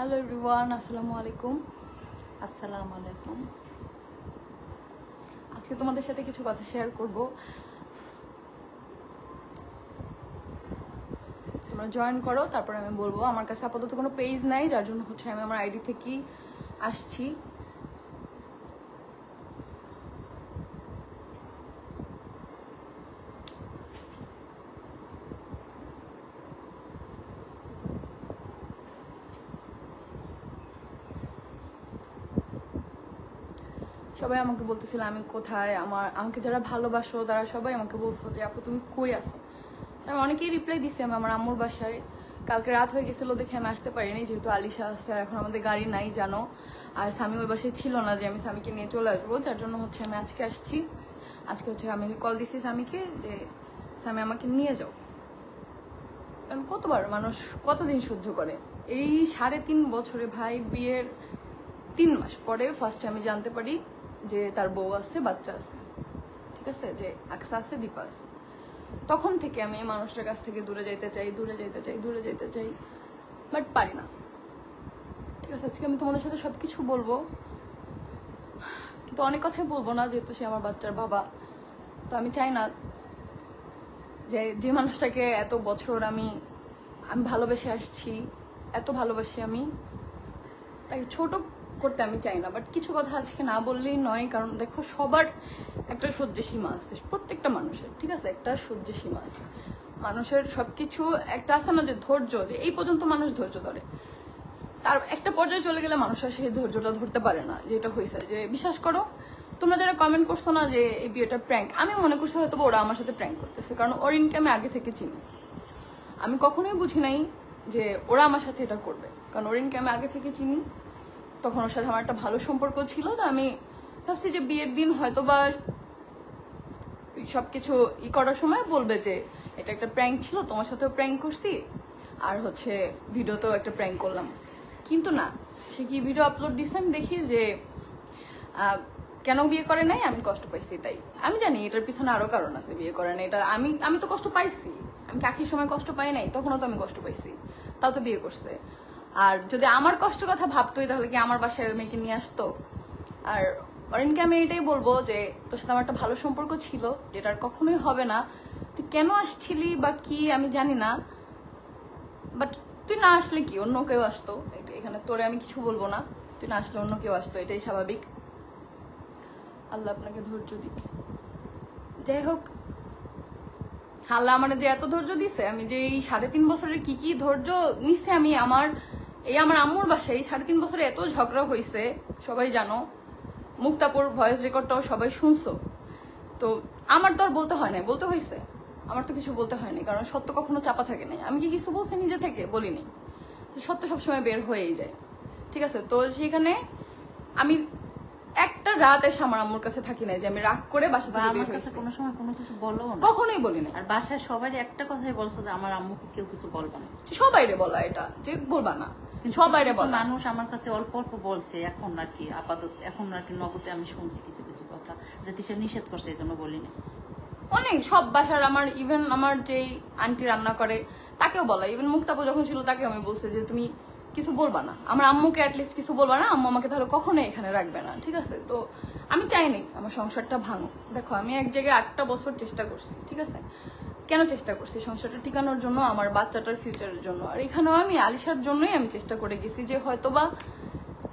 Hello everyone, আসসালামু আলাইকুম। আসসালামু আলাইকুম। আজকে তোমাদের সাথে কিছু কথা শেয়ার করব। তোমরা জয়েন করো, তারপর আমি বলবো। আমার কাছে আপাতত কোনো পেজ নাই, যার জন্য আমি আমার আইডি থেকেই আসছি। সবাই আমাকে বলতেছিল আমি কোথায়, আমাকে যারা ভালোবাসো তারা সবাই আমাকে বলছো যে আপু তুমি কই আসো। আমি অনেকেই রিপ্লাই দিচ্ছি আমি আমার আম্মুর বাসায়। কালকে রাত হয়ে গেছিলো দেখে আমি আসতে পারিনি, যেহেতু আলিশা আসছে আর এখন আমাদের গাড়ি নাই জানো। আর স্বামী ওই বাসায় ছিল না যে আমি স্বামীকে নিয়ে চলে আসবো, যার জন্য আমি আজকে আসছি। আজকে আমি কল দিচ্ছি স্বামীকে যে স্বামী আমাকে নিয়ে যাও। কারণ কতবার মানুষ কতদিন সহ্য করে। এই 3.5 বছরে ভাই বিয়ের 3 মাস পরে ফার্স্টে আমি জানতে পারি যে তার বউ আছে, বাচ্চা আছে, ঠিক আছে, যে আকসা আছে, দীপা আছে। তখন থেকে আমি এই মানুষটার কাছ থেকে দূরে যেতে চাই, বাট পারি না। ঠিক আছে, আজকে আমি তোমাদের সাথে সবকিছু বলবো, কিন্তু অনেক কথাই বলবো না, যেহেতু সে আমার বাচ্চার বাবা। তো আমি চাই না যে মানুষটাকে এত বছর আমি ভালোবেসে আসছি, এত ভালোবাসি আমি, তাকে ছোট করতে আমি চাই না। বাট কিছু কথা আজকে না বললেই নয়, কারণ দেখো সবার একটা সহ্য সীমা আছে, প্রত্যেকটা মানুষের, ঠিক আছে, একটা সহ্য সীমা আছে। মানুষের সবকিছু একটা আছে না, যে ধৈর্য, যে এই পর্যন্ত মানুষ ধৈর্য ধরে, তার একটা পর্যায়ে চলে গেলে মানুষ আর সেই ধৈর্যটা ধরতে পারে না। যেটা হয়েছে, যে বিশ্বাস করো তোমরা যারা কমেন্ট করছো না যে এই বিয়েটা প্র্যাঙ্ক, আমি মনে করছি হয়তো ওরা আমার সাথে প্র্যাঙ্ক করতেছে, কারণ অরিনকে আমি আগে থেকে চিনি। আমি কখনোই বুঝি নাই যে ওরা আমার সাথে এটা করবে, কারণ অরিনকে আমি আগে থেকে চিনি। তখন ওর সাথে আমার একটা ভালো সম্পর্ক ছিল, তো আমি ভাবছি যে বিয়ের দিন হয়তো বা সবকিছু করার সময় বলবে যে এটা একটা প্র্যাঙ্ক ছিল, তোমার সাথেও প্র্যাঙ্ক করছি, আর ভিডিওতেও একটা প্র্যাঙ্ক করলাম। কিন্তু না, সে কি ভিডিও আপলোড দিচ্ছে আমি দেখি যে কেন বিয়ে করে নাই, আমি কষ্ট পাইছি। তাই আমি জানি এটার পিছনে আরো কারণ আছে, বিয়ে করে নাই এটা আমি তো কষ্ট পাইছি। আমি কাকির সময় কষ্ট পাই নাই, তখনও তো আমি কষ্ট পাইছি, তাও তো বিয়ে করছে। আর যদি আমার কষ্ট কথা ভাবতোই তাহলে কি আমার বাসায় মেয়েকে নিয়ে আসতো? আর অরিনকে আমি এটাই বলবো যে তোর সাথে আমার একটা ভালো সম্পর্ক ছিল, যেটা আর কখনোই হবে না। তুই কেন আসছিলি বা কি আমি জানি না, বাট তুই না আসলে কি অন্য কেউ আসতো, এখানে তোরে আমি কিছু বলবো না। তুই না আসলে অন্য কেউ আসতো, এটাই স্বাভাবিক। আল্লাহ আপনাকে ধৈর্য দিক। যাই হোক, আল্লাহ আমার যে এত ধৈর্য দিছে, আমি যে এই 3.5 বছরের কি ধৈর্য নিচ্ছে আমি আমার আম্মুর বাসায়, এই 3.5 বছরে এত ঝগড়া হয়েছে, সবাই জানো। মুক্তাপুর ভয়েস রেকর্ডটাও সবাই শুনছো। তো আমার তো আর বলতে হয় নাই, বলতে হয়েছে, আমার তো কিছু বলতে হয়নি, কারণ সত্য কখনো চাপা থাকে নাই। আমি কি কিছু বলছি নিজে থেকে? বলিনি। সত্য সবসময় বের হয়েই যায়, ঠিক আছে। তো সেখানে আমি একটা রাত এসে আমার আম্মুর কাছে থাকি নাই যে আমি রাগ করে বাসা থেকে বের হয়েছি। কোনো সময় কোনো কিছু বলো না? কখনোই বলি না। আর বাসায় সবাই একটা কথাই বলছো যে আমার আম্মুকে কেউ কিছু বলবা না। সবাইরে বলা এটা যে বলবা না, সবাইরে বলা। মানুষ আমার কাছে অল্প অল্প বলছে, এখন আর কি আপাতত, এখন আর কি নগদে আমি শুনছি কিছু কিছু কথা, যে সে নিষেধ করছে, এই জন্য বলিনি। অনেক সব বাসার আমার, ইভেন আমার যেই আন্টি রান্না করে তাকেও বলা, ইভেন মুক্তাপু যখন ছিল তাকে আমি বলছি যে তুমি কিছু বলবা না, আমার আম্মুকে অ্যাটলিস্ট কিছু বলবা না, আম্মু আমাকে তাহলে কখনোই এখানে রাখবে না, ঠিক আছে। তো আমি চাইনি আমার সংসারটা ভাঙো। দেখো আমি এক জায়গায় 8টা বছর চেষ্টা করছি, ঠিক আছে। কেন চেষ্টা করছি? সংসারটা টিকানোর জন্য, আমার বাচ্চাটার ফিউচারের জন্য। আর এখানেও আমি আলিশার জন্যই আমি চেষ্টা করে গেছি, যে হয়তোবা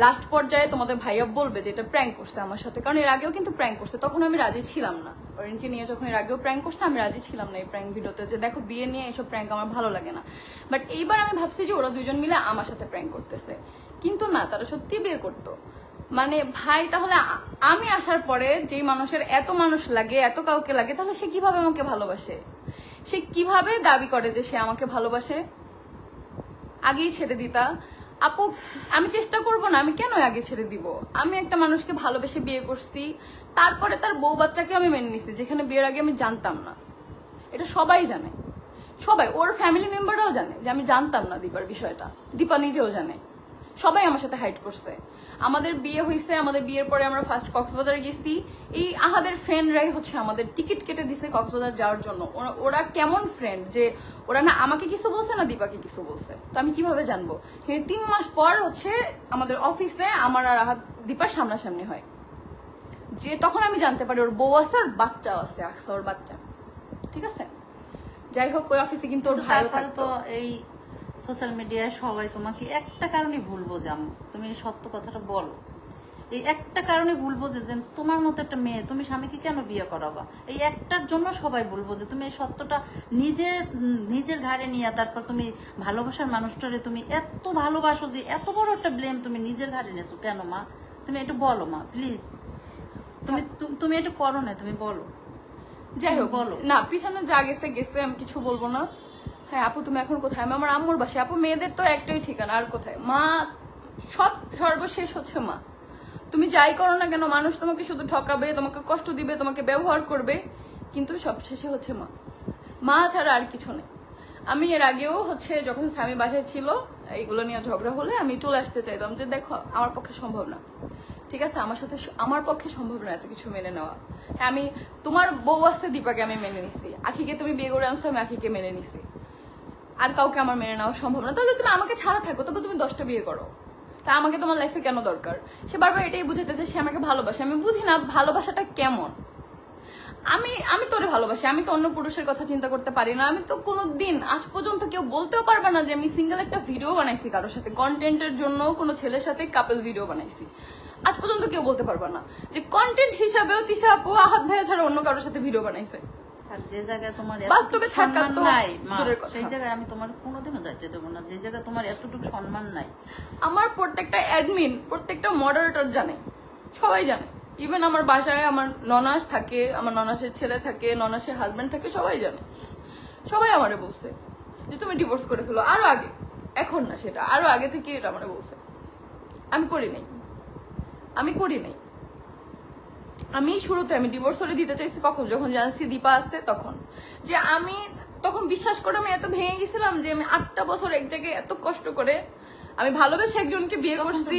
লাস্ট পর্যায়ে তোমাদের ভাইয়া বলবে যে এটা প্র্যাঙ্ক করছে আমার সাথে, কারণ এর আগেও কিন্তু প্র্যাঙ্ক করছে, তখন আমি রাজি ছিলাম না। অরিনকে নিয়ে যখন এর আগেও প্র্যাঙ্ক করছে আমি রাজি ছিলাম না এই প্র্যাঙ্ক ভিডিওতে, যে দেখো বিয়ে নিয়ে এসব প্র্যাঙ্ক আমার ভালো লাগে না। বাট এইবার আমি ভাবছি যে ওরা দুইজন মিলে আমার সাথে প্র্যাঙ্ক করতেছে, কিন্তু না, তারা সত্যি বিয়ে করতো। মানে ভাই, তাহলে আমি আসার পরে যেই মানুষের এত মানুষ লাগে, এত কাউকে লাগে, তাহলে সে কিভাবে আমাকে ভালোবাসে? সে কিভাবে দাবি করে যে সে আমাকে ভালোবাসে? আগেই ছেড়ে দিতা আপু। আমি চেষ্টা করব না, আমি কেন আগে ছেড়ে দিব? আমি একটা মানুষকে ভালোবেসে বিয়ে করছি, তারপরে তার বউ বাচ্চাকেও আমি মেনে নিছি, যেখানে বিয়ের আগে আমি জানতাম না। এটা সবাই জানে, সবাই, ওর ফ্যামিলি মেম্বাররাও জানে যে আমি জানতাম না দীপার বিষয়টা, দীপা নিজেও জানে। সবাই আমার সাথে হাইট করছে। আমাদের বিয়ে হয়েছে, আমাদের বিয়ের পরে আমরা ফার্স্ট কক্সবাজারে গেছি। এই আহাদের ফ্রেন্ডরাই হচ্ছে আমাদের টিকিট কেটে দিছে কক্সবাজার যাওয়ার জন্য। ওরা কেমন ফ্রেন্ড যে ওরা না আমাকে কিছু বলছে না দীপাকে কিছু বলছে, তো আমি কিভাবে জানবো? 3 মাস পর হচ্ছে আমাদের অফিসে আমার আর আহাদ দীপার সামনাসামনি হয়, যে তখন আমি জানতে পারি ওর বউ আছে, ওর বাচ্চাও আছে, আকসা ওর বাচ্চা। ঠিক আছে, যাই হোক ওই অফিসে কিন্তু ওর ভাইও তারপরে থাকতো। তো এই সোশ্যাল মিডিয়ায় সবাই তোমাকে একটা কারণে ভুল বোঝে আম্মু, তুমি এই সত্য কথাটা বলো। এই একটা কারণে ভুল বোঝে যে তোমার মতো একটা মেয়ে তুমি স্বামীকে কেন বিয়ে করাবা, এই একটার জন্য সবাই ভুল বোঝে। তুমি এই সত্যটা নিজের ঘাড়ে নিয়ে তারপর তুমি ভালোবাসার মানুষটারে তুমি এত ভালোবাসো যে এত বড় একটা ব্লেম তুমি নিজের ঘাড়ে নিয়েছো কেন মা? তুমি একটু বলো মা প্লিজ, তুমি একটু করো না, তুমি বলো। যাই হোক বলো না, পিছনে যা গেছে গেছে, আমি কিছু বলবো না। হ্যাঁ আপু তুমি এখন কোথায়? আমি আমার আম্মুর বাসায়। আপু মেয়েদের তো একটাই ঠিকানা, আর কোথায়? মা সর্বশেষ হচ্ছে মা। তুমি যাই করো না কেন, মানুষ তোমাকে শুধু ঠকাবে, তোমাকে কষ্ট দিবে, তোমাকে ব্যবহার করবে, কিন্তু সবশেষে হচ্ছে মা। মা ছাড়া আর কিছু নেই। আমি এর আগেও হচ্ছে যখন স্বামী বাসায় ছিল এইগুলো নিয়ে ঝগড়া হলে আমি চলে আসতে চাইতাম, যে দেখো আমার পক্ষে সম্ভব না, ঠিক আছে, আমার পক্ষে সম্ভব না এত কিছু মেনে নেওয়া। হ্যাঁ আমি, তোমার বউ আছে দীপাকে আমি মেনে নিছি, আখিকে তুমি বিয়ে করে আনছো আমি আখিকে মেনে নিছি, আর কাউকে আমার মেনে নেওয়া সম্ভব না। তাহলে তুমি আমাকে ছাড়া থাকো, তবে তুমি 10টা বিয়ে করো, তা আমাকে তোমার লাইফে কেন দরকার? সে বারবার এটাই বুঝাইতেছে সে আমাকে ভালোবাসে। আমি বুঝি না ভালোবাসাটা কেমন। আমি তোরে ভালোবাসি, আমি তো অন্য পুরুষের কথা চিন্তা করতে পারি না। আমি তো কোনোদিন আজ পর্যন্ত কেউ বলতেও পারবে না যে আমি সিঙ্গেল একটা ভিডিও বানাইছি কারোর সাথে, কন্টেন্টের জন্য কোনো ছেলের সাথে কাপল ভিডিও বানাইছি। আজ পর্যন্ত কেউ বলতে পারবে না যে কন্টেন্ট হিসাবেও তিশা আপু আহাদ ভাইয়া ছাড়া অন্য কারোর সাথে ভিডিও বানাইছে। আর যে জায়গায় তোমার বাস্তবে থাকা সম্মান তো নাই মা, দূরের কথা। সেই জায়গায় আমি তোমার কোনোদিনও যাইতে দেবো না, যে জায়গায় তোমার এতটুকু সম্মান নাই। আমার প্রত্যেকটা অ্যাডমিন, প্রত্যেকটা মডারেটর জানে, সবাই জানে। ইভেন আমার বাসায় আমার ননাস থাকে, আমার ননাসের ছেলে থাকে, ননাসের হাজবেন্ড থাকে, সবাই জানে। সবাই আমারে বলছে যে তুমি ডিভোর্স করে ফেলো, আরো আগে, এখন না সেটা, আরো আগে থেকে এটা আমারে বলছে। আমি করি নাই, আমি শুরুতে আমি ডিভোর্স করে দিতে চাইছি কখন, যখন জানছি দীপা আসছে তখন। যে আমি তখন বিশ্বাস করে আমি এত ভেঙে গেছিলাম যে আমি 8টা বছর এক জায়গায় এত কষ্ট করে আমি ভালোবেসে একজনকে বিয়ে করছি।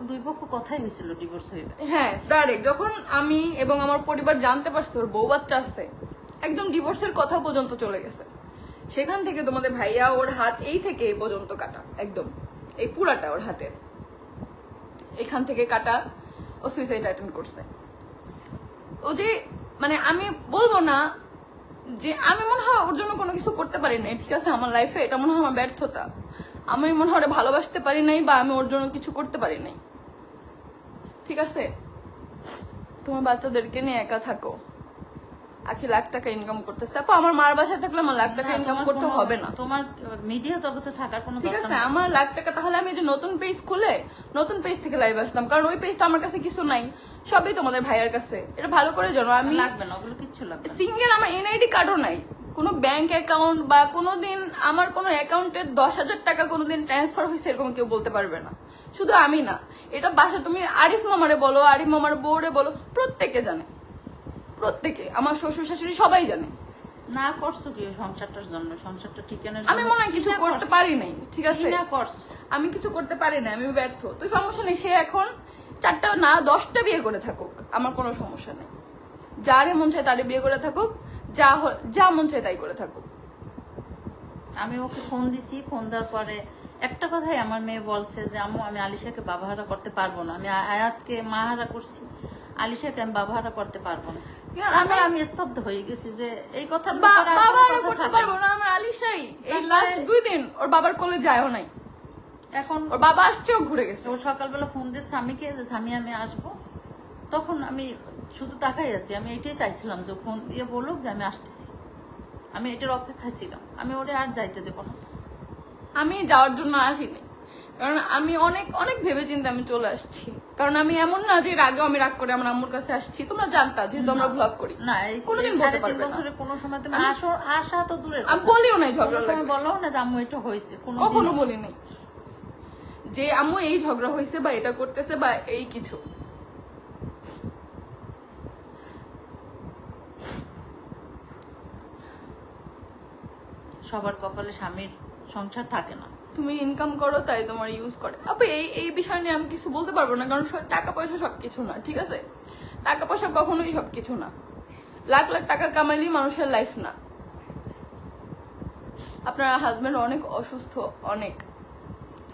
দুই পক্ষ কথাই হয়েছিল ডিভোর্স হয়ে। হ্যাঁ ডাইরেক্ট যখন আমি এবং আমার পরিবার জানতে পারছে ওর বউ বাচ্চা আছে, একদম ডিভোর্সের কথা পর্যন্ত চলে গেছে। সেখান থেকে তোমাদের ভাইয়া ওর হাত এই থেকে এই পর্যন্ত কাটা, একদম এই পুরাটা ওর হাতের এখান থেকে কাটা। ও সুইসাইড অ্যাটেম্প করছে। ও যে মানে আমি বলবো না যে আমি মনে হয় ওর জন্য কোনো কিছু করতে পারি নাই, ঠিক আছে, আমার লাইফে এটা মনে হয় আমার ব্যর্থতা। আমি মনে হয় ওরে ভালোবাসতে পারি নাই, বা আমি ওর জন্য কিছু করতে পারি নাই। ঠিক আছে, তোমার বাচ্চাদেরকে নিয়ে একা থাকো। আখি লাখ টাকা ইনকাম করতেছে, আপু আমার মার বাসায় থাকলে আমার লাখ টাকা ইনকাম করতে হবে না। তোমার মিডিয়া জগতে থাকার কোনো ঠিক দরকার আছে, নেই। আমার লাখ টাকা, তাহলে আমি যে নতুন পেজ খুলে নতুন পেজ থেকে লাইভ আসতাম, কারণ ওই পেজটা আমার কাছে কিছু নাই, সবই তোমাদের ভাইয়ার কাছে। এটা ভালো করে জানো। আমি লাগবে না ওগুলো, কিচ্ছু লাগবে না। সিঙ্গেল, আমার এনআইডি কার্ডও নাই, কোনো ব্যাংক অ্যাকাউন্ট বা কোনোদিন আমার কোনো অ্যাকাউন্টে 10,000 টাকা কোনোদিন ট্রান্সফার হয়েছে এরকম কেউ বলতে পারবে না। শুধু আমি না, এটা বাসা তুমি আরিফ মামারে বলো, আরিফ মামার বউরে বলো, প্রত্যেকে জানে, প্রত্যেকে, আমার শ্বশুর শাশুড়ি সবাই জানে। না করছো কি সংসারটার জন্য, সংসারটা ঠিকানার আমি মনে হয় কিছু করতে পারি নাই, ঠিক আছে, না করছো, আমি কিছু করতে পারি না, আমি ব্যর্থ। তো সমস্যা নেই, সে এখন 4টা না 10টা বিয়ে করে থাকুক, আমার কোনো সমস্যা নেই। যারে মন চায় তারে বিয়ে করে থাকুক, যা মন চায় তাই করে থাকুক। আমি ওকে ফোন দিছি, ফোন দেওয়ার পরে একটা কথাই আমার মেয়ে বলছে যে আম্মু আমি আলিশাকে বাবাহারা করতে পারবো না, আমি আয়াতকে মাহারা করছি, আলিশাকে আমি বাবাহারা করতে পারবো না। আমি স্তব্ধ হয়ে গেছি যে এই কথা বাবা করতে পারবো না, আমার আলিশাই এই লাস্ট 2 দিন ওর বাবার কোলে যায়ও নাই। এখন ওর বাবা আসছে, ও ঘুরে গেছে। ও সকালবেলা ফোন দিয়ে স্বামীকে যে স্বামী আমি আসবো, তখন আমি শুধু তাকাই আছি। আমি এটাই চাইছিলাম যে ফোন দিয়ে বলুক যে আমি আসতেছি, আমি এটার অপেক্ষায় ছিলাম। আমি ওরে আর যাইতে দেবো না। আমি যাওয়ার জন্য আসিনি, কারণ আমি অনেক অনেক ভেবে চিন্তে আমি চলে আসছি। কারণ আমি এমন না যে এর আগেও আমি রাগ করে আমার আম্মুর কাছে আসছি, তোমরা জানতা যেহেতু আমরা ব্লগ করি। না, এই কোনোদিন বলতে 3.5 পারবে না। বছরে কোনো সময় তুমি আসা তো দূরের আমি কথা, বলিও নাই কোনো ঝগড়া সময় লাগবে। বলো না যে আম্মু এটা হয়েছে, কখনো বলি নাই যে আম্মু এই ঝগড়া হয়েছে বা এটা করতেছে বা এই কিছু। সবার কপালে স্বামীর সংসার থাকে না। তুমি ইনকাম করো তাই তোমার ইউজ করে। আপু এই বিষয় নিয়ে আমি কিছু বলতে পারবো না, কারণ টাকা পয়সা সবকিছু না, ঠিক আছে? টাকা পয়সা কখনোই সবকিছু না। লাখ লাখ টাকা কামাইলেই মানুষের লাইফ না। আপনার হাজবেন্ড অনেক অসুস্থ, অনেক।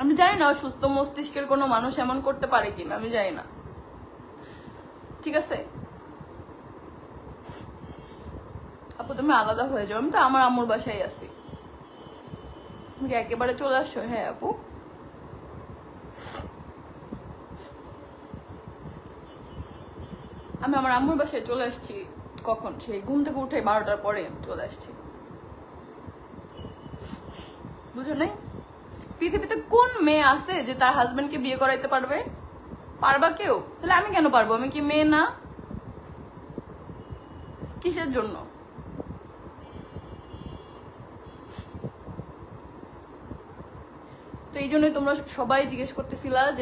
আমি জানি না সুস্থ মস্তিষ্কের কোনো মানুষ এমন করতে পারে কিনা, আমি জানি না, ঠিক আছে? আপু তুমি আলাদা হয়ে যাও, আমি তো আমার আম্মুর বাসায় আছি। তুমি কি একেবারে চলে আসছো? হ্যাঁ আপু, আমি আমার আম্মুর বাসায় চলে আসছি। কখন? সেই ঘুম থেকে উঠে 12টার পরে চলে আসছি, বুঝো নাই? পৃথিবীতে কোন মেয়ে আছে যে তার হাজবেন্ডকে বিয়ে করাইতে পারবে? পারবা কেউ? তাহলে আমি কেন পারবো? আমি কি মেয়ে না? কিসের জন্য? তো এই জন্যই তোমরা সবাই জিজ্ঞেস করতেছিলা যে